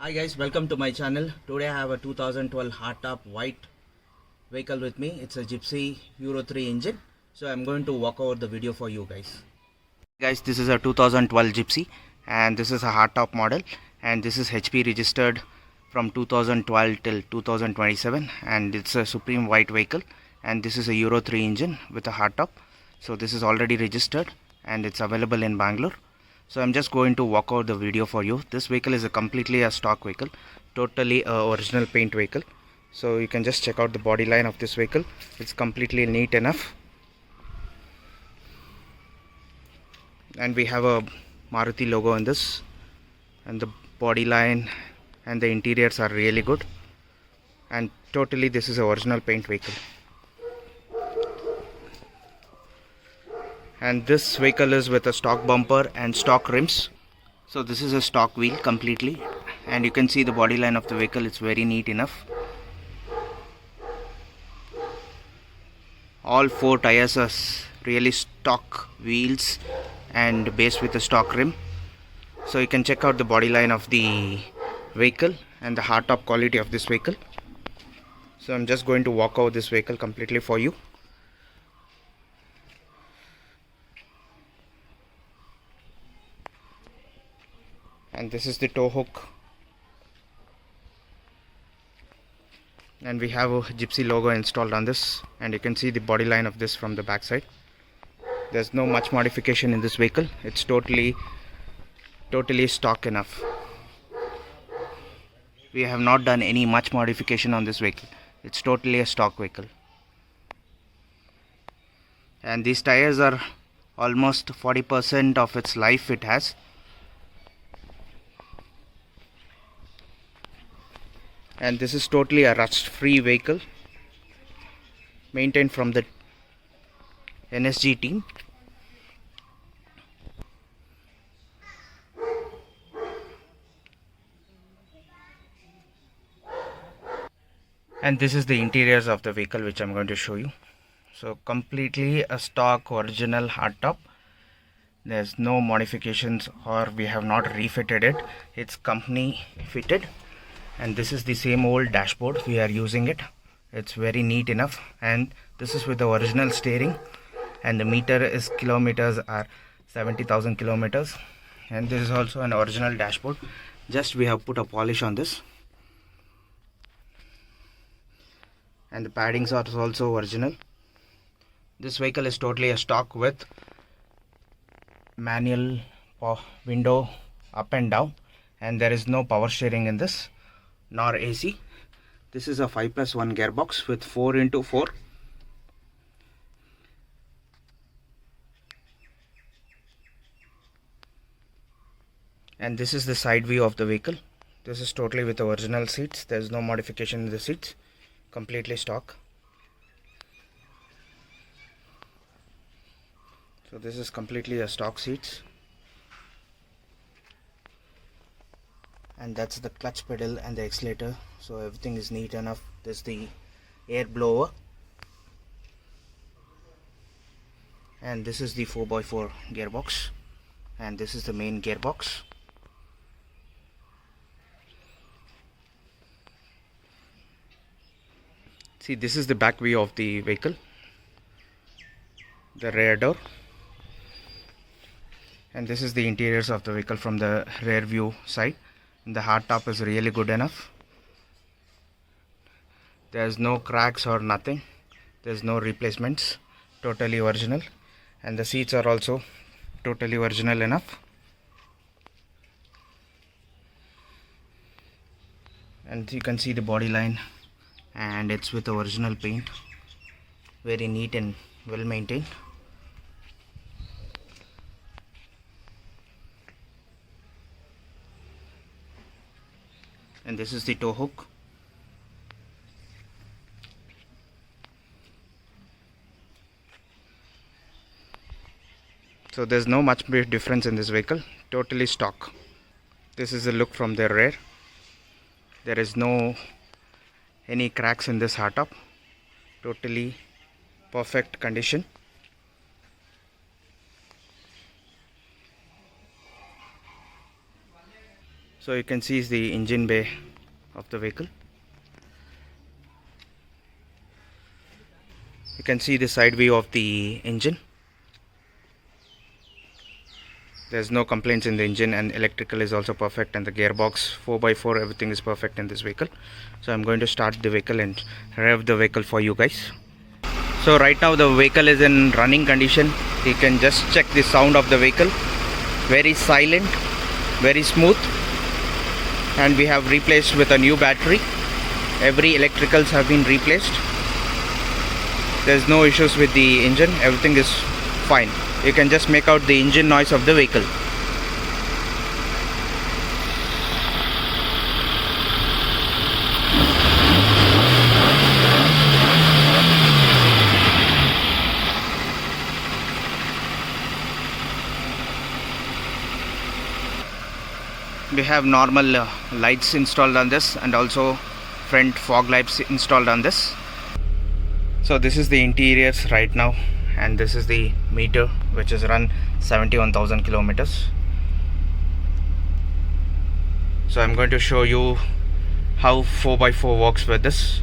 Hi guys, welcome to my channel. Today I have a 2012 hardtop white vehicle with me. It's a Gypsy Euro 3 engine. So I'm going to walk over the video for you guys. Guys, this is a 2012 Gypsy and this is a hardtop model, and this is HP registered from 2012 till 2027, and it's a supreme white vehicle, and this is a Euro 3 engine with a hardtop. So this is already registered and it's available in Bangalore. So I'm just going to walk out the video for you. This vehicle is a completely a stock vehicle, totally a original paint vehicle. So you can just check out the body line of this vehicle. It's completely neat enough, and we have a Maruti logo on this, and the body line and the interiors are really good, and totally this is a original paint vehicle. And this vehicle is with a stock bumper and stock rims. So this is a stock wheel completely, and you can see the body line of the vehicle. It's very neat enough. All four tires are really stock wheels and base with a stock rim. So you can check out the body line of the vehicle and the hardtop quality of this vehicle. So I'm just going to walk over this vehicle completely for you. And this is the tow hook, and we have a Gypsy logo installed on this, and you can see the body line of this from the back side. There's no much modification in this vehicle. It's totally stock enough. We have not done any much modification on this vehicle. It's totally a stock vehicle, and these tires are almost 40% of its life it has. And this is totally a rust free vehicle, maintained from the NSG team. And this is the interiors of the vehicle, which I'm going to show you. So completely a stock original hardtop. There's no modifications, or we have not refitted it. It's company fitted. And this is the same old dashboard we are using it. It's very neat enough, and this is with the original steering, and the meter is kilometers are 70,000 kilometers. And this is also an original dashboard, just we have put a polish on this, and the paddings are also original. This vehicle is totally a stock with manual window up and down, and there is no power steering in this nor AC. This is a 5+1 gearbox with 4x4. And this is the side view of the vehicle. This is totally with the original seats. There is no modification in the seats, completely stock. So this is completely a stock seats. And that's the clutch pedal and the accelerator, so everything is neat enough. This is the air blower, and this is the 4x4 gearbox, and this is the main gearbox. See, this is the back view of the vehicle, the rear door, and this is the interiors of the vehicle from the rear view side. The hardtop is really good enough. There's no cracks or nothing. There's no replacements. Totally original. And the seats are also totally original enough. And you can see the body line, and it's with the original paint. Very neat and well maintained. And this is the tow hook. So there's no much big difference in this vehicle. Totally stock. This is the look from the rear. There is no any cracks in this hardtop. Totally perfect condition. So you can see is the engine bay of the vehicle. You can see the side view of the engine. There's no complaints in the engine, and electrical is also perfect, and the gearbox 4x4 everything is perfect in this vehicle. So I'm going to start the vehicle and rev the vehicle for you guys. So right now the vehicle is in running condition. You can just check the sound of the vehicle. Very silent, very smooth, and we have replaced with a new battery. Every electricals have been replaced. There's no issues with the engine, everything is fine. You can just make out the engine noise of the vehicle. We have normal lights installed on this, and also front fog lights installed on this. So this is the interiors right now, and this is the meter which is run 71,000 kilometers. So I'm going to show you how 4x4 works with this.